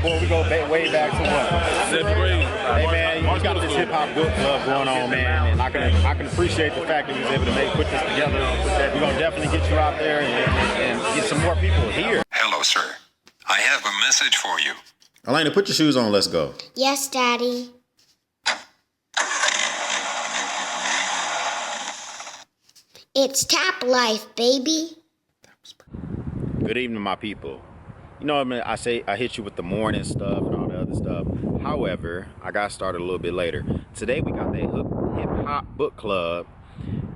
boy, we go way back to what? 7th grade. Hey man, you got this hip hop book club going on, man, and I can appreciate the fact that he was able to put this together. We're gonna definitely get you out there and get some more people here. Hello, sir. I have a message for you. Elena, put your shoes on. Let's go. Yes, Daddy. It's tap life, baby. Good evening, my people. You know, I mean, I hit you with the morning stuff and all the other stuff. However, I got started a little bit later. Today we got the hip hop book club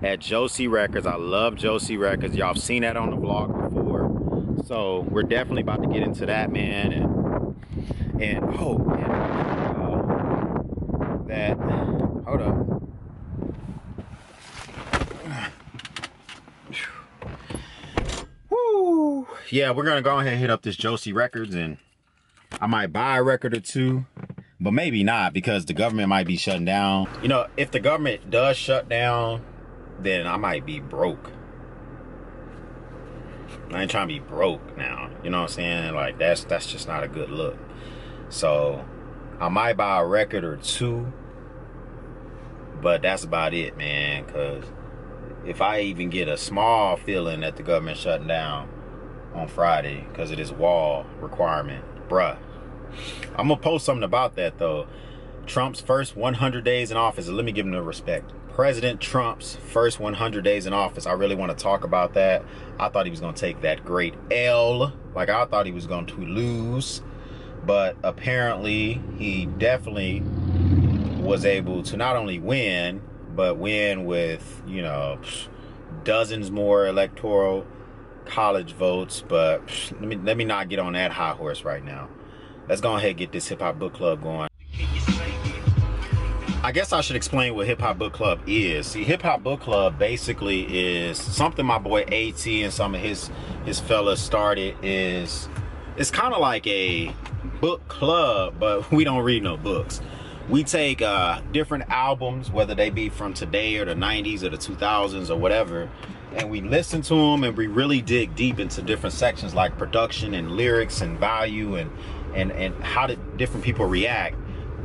at Joby Records. I love Joby Records. Y'all have seen that on the vlog before. So we're definitely about to get into that, man. Hold up. Woo! Yeah, we're gonna go ahead and hit up this Joby Records, and I might buy a record or two, but maybe not because the government might be shutting down. You know, if the government does shut down, then I might be broke. I ain't trying to be broke now. You know what I'm saying? Like that's just not a good look. So I might buy a record or two, but that's about it, man. Cause if I even get a small feeling that the government shutting down on Friday because of this wall requirement, bruh, I'm gonna post something about that though. Trump's first 100 days in office. Let me give him the respect. President Trump's first 100 days in office. I really want to talk about that. I thought he was gonna take that great L. Like I thought he was going to lose, but apparently he definitely was able to not only win, but win with, you know, dozens more electoral college votes. But let me not get on that high horse right now. Let's go ahead and get this hip hop book club going. I guess I should explain what hip hop book club is. See, hip hop book club basically is something my boy AT and some of his fellas started. It's kind of like a book club, but we don't read no books. We take different albums, whether they be from today or the 90s or the 2000s or whatever, and we listen to them and we really dig deep into different sections like production and lyrics and value and how did different people react.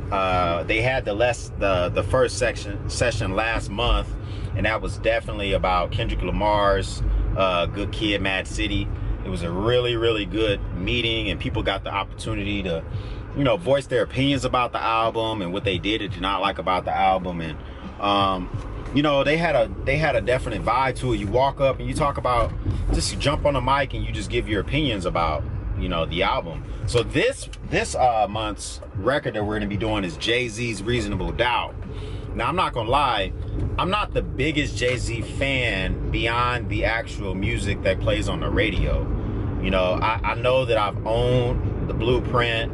They had the first session last month, and that was definitely about Kendrick Lamar's Good Kid, Mad City. It was a really, really good meeting, and people got the opportunity to, you know, voice their opinions about the album and what they did or did not like about the album. And you know, they had a definite vibe to it. You walk up and you talk about, just jump on the mic and you just give your opinions about, you know, the album. So this month's record that we're gonna be doing is Jay-Z's Reasonable Doubt. Now I'm not gonna lie, I'm not the biggest Jay-Z fan beyond the actual music that plays on the radio. You know, I know that I've owned the Blueprint,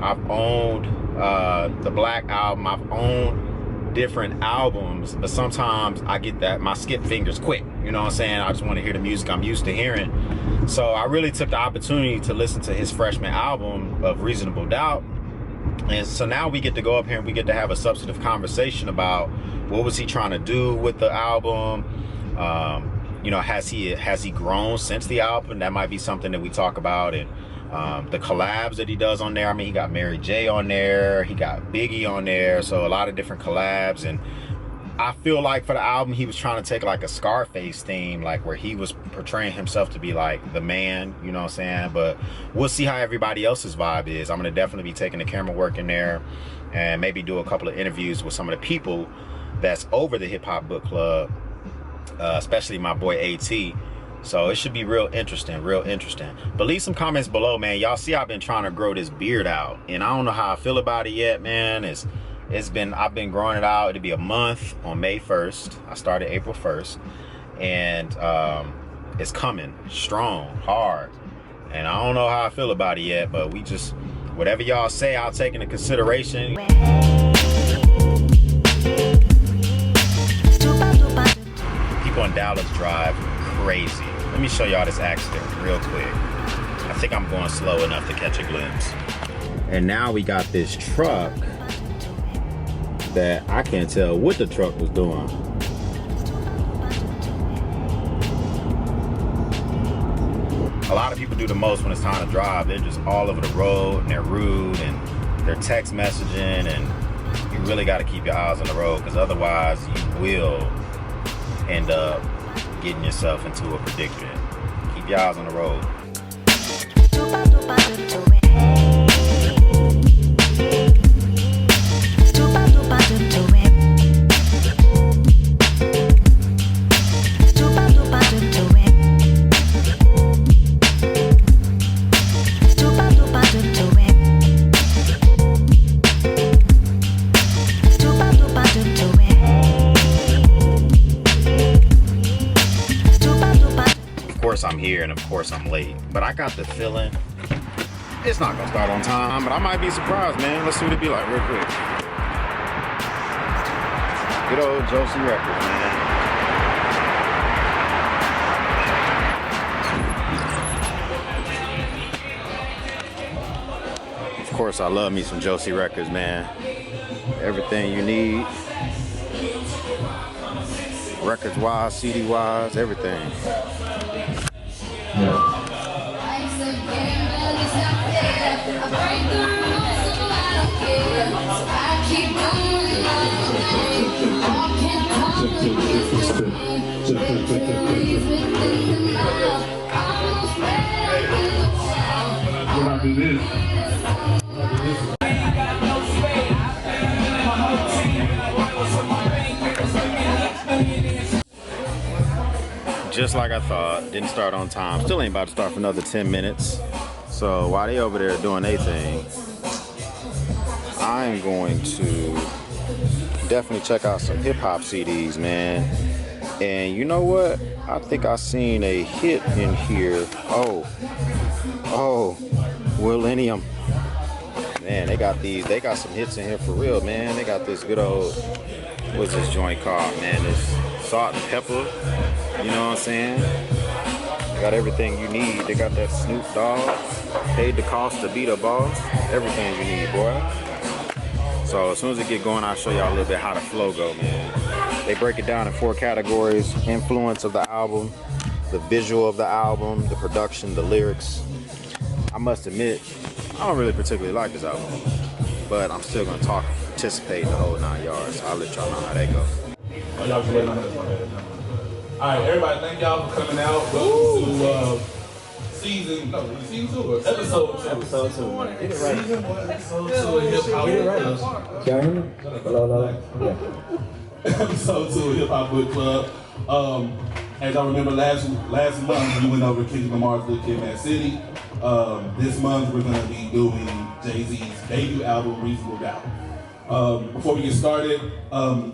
I've owned the Black Album, I've owned different albums, but sometimes I get that my skip fingers quick. You know what I'm saying? I just want to hear the music I'm used to hearing. So I really took the opportunity to listen to his freshman album of Reasonable Doubt. And so now we get to go up here and we get to have a substantive conversation about what was he trying to do with the album. You know, has he grown since the album? That might be something that we talk about. And the collabs that he does on there. I mean, he got Mary J on there, he got Biggie on there, so a lot of different collabs. And I feel like for the album he was trying to take like a Scarface theme, like where he was portraying himself to be like the man, you know what I'm saying? But we'll see how everybody else's vibe is. I'm gonna definitely be taking the camera work in there and maybe do a couple of interviews with some of the people that's over the hip hop book club, especially my boy AT. So it should be real interesting. But leave some comments below, man. Y'all see I've been trying to grow this beard out, and I don't know how I feel about it yet, man. I've been growing it out. It'll be a month on May 1st. I started April 1st, and it's coming strong, hard. And I don't know how I feel about it yet, but we just, whatever y'all say, I'll take into consideration. People in Dallas drive crazy. Let me show y'all this accident real quick. I think I'm going slow enough to catch a glimpse. And now we got this truck that I can't tell what the truck was doing. A lot of people do the most when it's time to drive. They're just all over the road, and they're rude, and they're text messaging, and you really got to keep your eyes on the road, because otherwise you will end up getting yourself into a predicament. Keep your eyes on the road. Of course I'm here, and of course I'm late, but I got the feeling it's not gonna start on time, but I might be surprised, man. Let's see what it be like real quick. Good old Joby Records, man. Of course, I love me some Joby Records, man. Everything you need, records wise, CD wise, everything. Just like I thought, didn't start on time. Still ain't about to start for another 10 minutes. So while they over there doing their thing, I'm going to definitely check out some hip hop CDs, man. And you know what? I think I seen a hit in here. Oh, Millennium. Man, they got some hits in here for real, man. They got this good old, what's this joint called, man? This salt and pepper. You know what I'm saying? They got everything you need. They got that Snoop Dogg, paid the cost to be the boss. Everything you need, boy. So as soon as it get going, I'll show y'all a little bit how the flow go, man. They break it down in 4 categories: influence of the album, the visual of the album, the production, the lyrics. I must admit, I don't really particularly like this album, but I'm still gonna participate the whole 9 yards. I'll let y'all know how that go. All right, everybody, thank y'all for coming out. Welcome to season 2 or episode 2. Episode 2. Get it right. Season 1, episode 2 of Hip Hop. Get it right. Can you hear me? Hello. Yeah. Episode 2 of Hip Hop Book Club. As I remember last month, we went over Kendrick Lamar's Little Kid, Mad City. This month, we're going to be doing Jay-Z's debut album, Reasonable Doubt. Before we get started,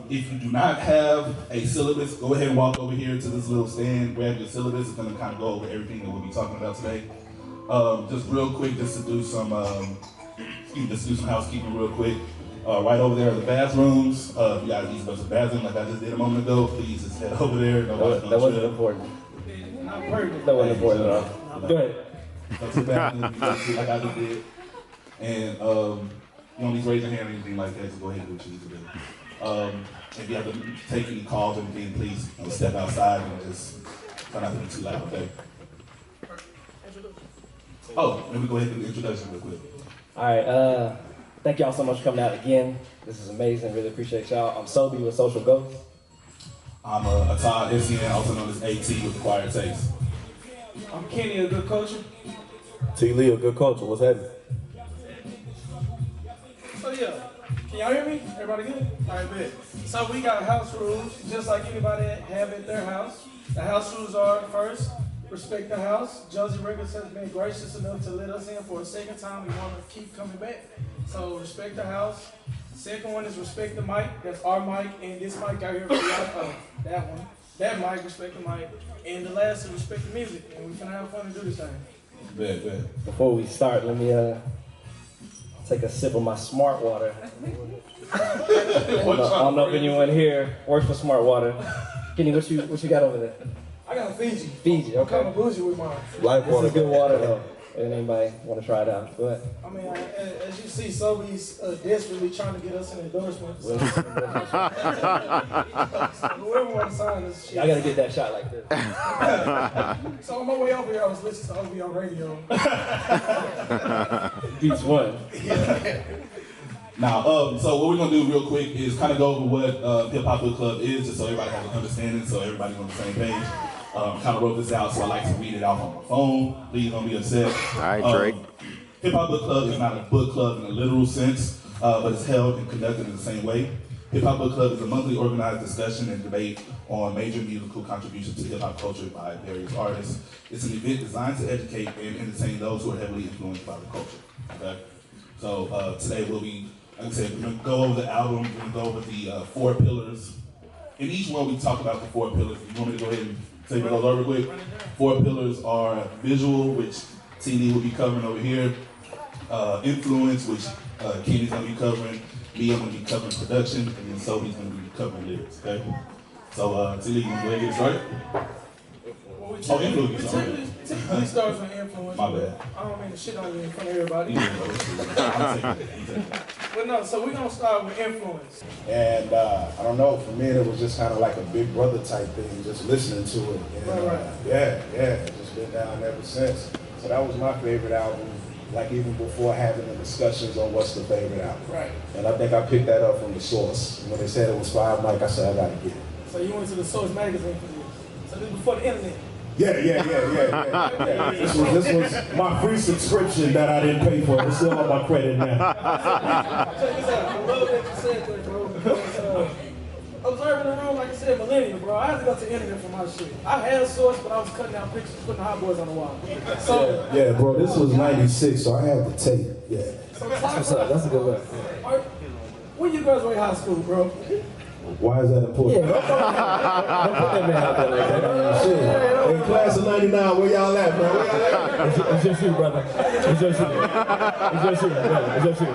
if you do not have a syllabus, go ahead and walk over here to this little stand, grab your syllabus. It's going to kind of go over everything that we'll be talking about today. Just real quick, just to do some housekeeping real quick. Right over there are the bathrooms. If you guys need to go to the bathroom like I just did a moment ago, please just head over there. That wasn't important. That wasn't important at all. Go ahead. Go to the bathroom like I just did. And you don't need to raise your hand or anything like that, just go ahead and do what you need to do. If you have to take any calls or anything, please step outside and just try not to be too loud, okay? Oh, let me go ahead and do the introduction real quick. All right. Thank y'all so much for coming out again. This is amazing. Really appreciate y'all. I'm Sobe with Social Ghost. I'm Todd SCN, also known as AT with Acquired Taste. I'm Kenny, a good culture. T. Lee, a good culture. What's happening? So yeah, can y'all hear me? Everybody good? All right, good. So we got house rules, just like anybody have at their house. The house rules are, first, respect the house. Joby Records has been gracious enough to let us in for a second time. We want to keep coming back. So respect the house. Second one is respect the mic. That's our mic, and this mic out here for y'all. That one. That mic, respect the mic. And the last is respect the music. And we're gonna have fun and do this thing. Bad. Before we start, let me take a sip of my Smart Water. I don't know if anyone here works for Smart Water. Kenny, what you got over there? I got a Fiji. Fiji, I'm kind okay. of bougie with mine. Life This water. is good water though. And anybody want to try it out? Go ahead. I mean, as you see, Sobe's desperately trying to get us an endorsement. So whoever wants to sign us, shit. I gotta get that shot like this. So on my way over here, I was listening to OVO radio. Beats one. Now, so what we're gonna do real quick is kind of go over what Hip Hop Book Club is, just so everybody has an understanding, so everybody's on the same page. Kind of wrote this out, so I like to read it out on my phone. Please don't be upset. All right, Drake. Hip Hop Book Club is not a book club in a literal sense, but it's held and conducted in the same way. Hip Hop Book Club is a monthly organized discussion and debate on major musical contributions to hip hop culture by various artists. It's an event designed to educate and entertain those who are heavily influenced by the culture. Okay? So today we'll be, like I said, we're gonna go over the album, we're gonna go over the 4 pillars. In each one we talk about the 4 pillars. You want me to go ahead and say those over quick? 4 pillars are visual, which TD will be covering over here. Influence, which Kenny's gonna be covering. Me, I'm gonna be covering production, and then Sobe's gonna be covering lyrics, okay? So, TD, you wanna go ahead and get started? Well, influence. Typically starts with influence. My bad. I don't mean to shit on you in front of everybody. Yeah, bro, But no, so we're gonna start with influence. And I don't know, for me it was just kind of like a big brother type thing, just listening to it. And, Right. yeah, just been down ever since. So that was my favorite album, like even before having the discussions on what's the favorite album. Right. And I think I picked that up from the Source. When they said it was 5 mic, I said I gotta get it. So you went to the Source magazine for this. So this was before the internet. Yeah. This was my free subscription that I didn't pay for. It's still on my credit now. Check this out. I love that you said that, bro. Because, observing the room, like I said, millennial, bro. I had to go to the internet for my shit. I had a Source, but I was cutting out pictures, putting Hot Boys on the wall. So, Yeah, bro, this was 96, so I had the tape. Yeah. so What's up? That's a good one. when you graduate high school, bro? Why is that important? Yeah, don't put that man out there like that. Shit. Hey, class of 99, where y'all at, bro? Where y'all at? It's your shoe, brother. It's your shoe. It's your shoe, brother. It's your shoe.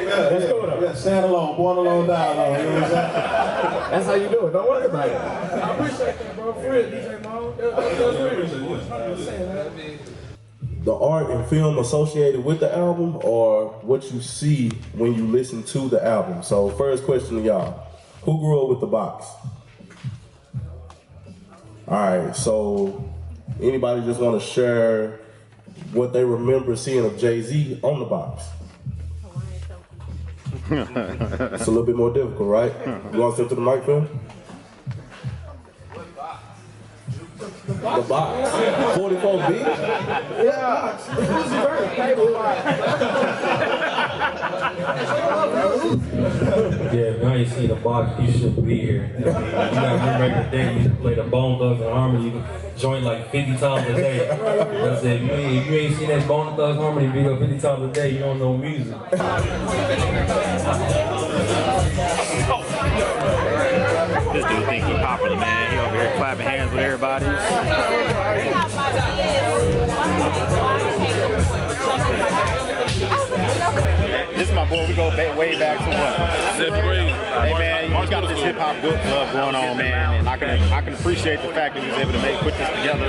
Let's go though. Yeah, stand alone, born alone, die alone. You know what I'm saying? That's how you do it. Don't worry about it. I appreciate that, bro. For real, DJ Mo. That's real. I'm just saying that. The art and film associated with the album, or what you see when you listen to the album. So first question to y'all. Who grew up with the box? All right, so anybody just want to share what they remember seeing of Jay-Z on the box? It's a little bit more difficult, right? You want to step to the mic, Phil? The box. 44B? Yeah. Yeah, now you see the box, you shouldn't be here. You gotta remember every day you used to play the Bone Thugs and Harmony joint like 50 times a day. That's it. If you ain't seen that Bone Thugs Harmony video 50 times a day, you don't know music. This dude think he popular, man. He over here clapping hands with everybody. This is my boy. We go way back to what? 7th grade. Hey man, you got this hip hop book club going on, man, and I can appreciate the fact that we was able to put this together.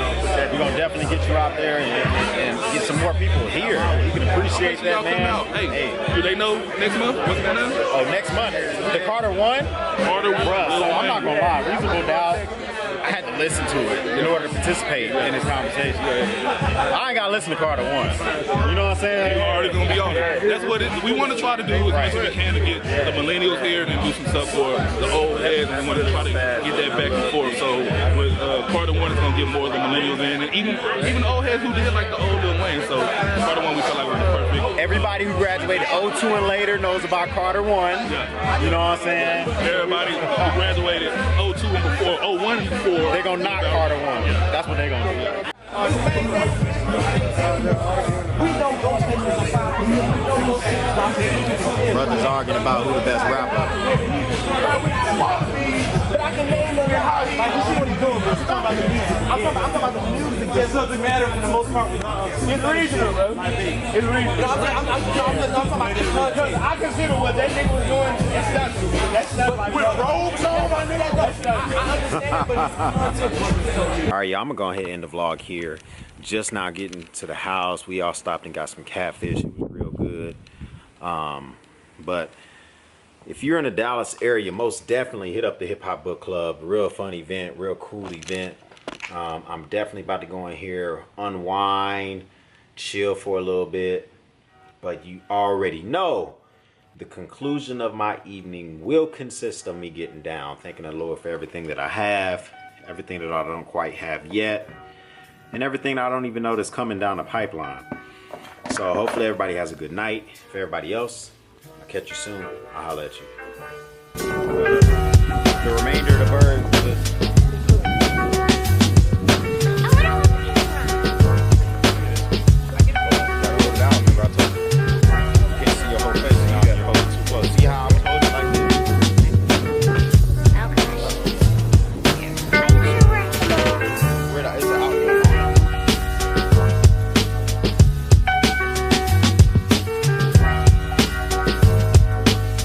We're gonna definitely get you out there and get some more people here. You can appreciate that, man. Hey, do they know next month? What's going on? Oh, next month, the Carter one. Bruh, so I'm not gonna lie, Reasonable Doubt. I had to listen to it in order to participate in this conversation. I ain't gotta listen to Carter 1. You know what I'm saying? You're already gonna be on it. That's what we want to try to do as much as we can to get the millennials here and then do some stuff for the old heads, and we want to try to get that back and forth. So with Carter 1 is gonna get more of the millennials in, and even the old heads who did like the old Lil Wayne. So Carter 1 we feel like was perfect. Everybody who graduated 02 and later knows about Carter 1. You know what I'm saying? Everybody who graduated 02 and before, 01 and before. They're gonna knock Carter 1. That's what they're gonna do. Brothers arguing about who the best rapper. But I can name them in the house. Like, you see what he's doing, bro. I'm talking about the music. It doesn't matter for the most part. It's regional, bro. It's regional. No, I'm talking about the content. I consider what that nigga was doing, that's not like with robes on, I understand, but All right, y'all, I'm gonna go ahead and end the vlog here. Just now getting to the house. We all stopped and got some catfish. It was real good. But if you're in the Dallas area, most definitely hit up the Hip Hop Book Club. Real fun event, real cool event. I'm definitely about to go in here, unwind, chill for a little bit. But you already know the conclusion of my evening will consist of me getting down, thanking the Lord for everything that I have, everything that I don't quite have yet, and everything I don't even know that's coming down the pipeline. So hopefully everybody has a good night. For everybody else, I'll catch you soon. I'll holler at you. The remainder of the bird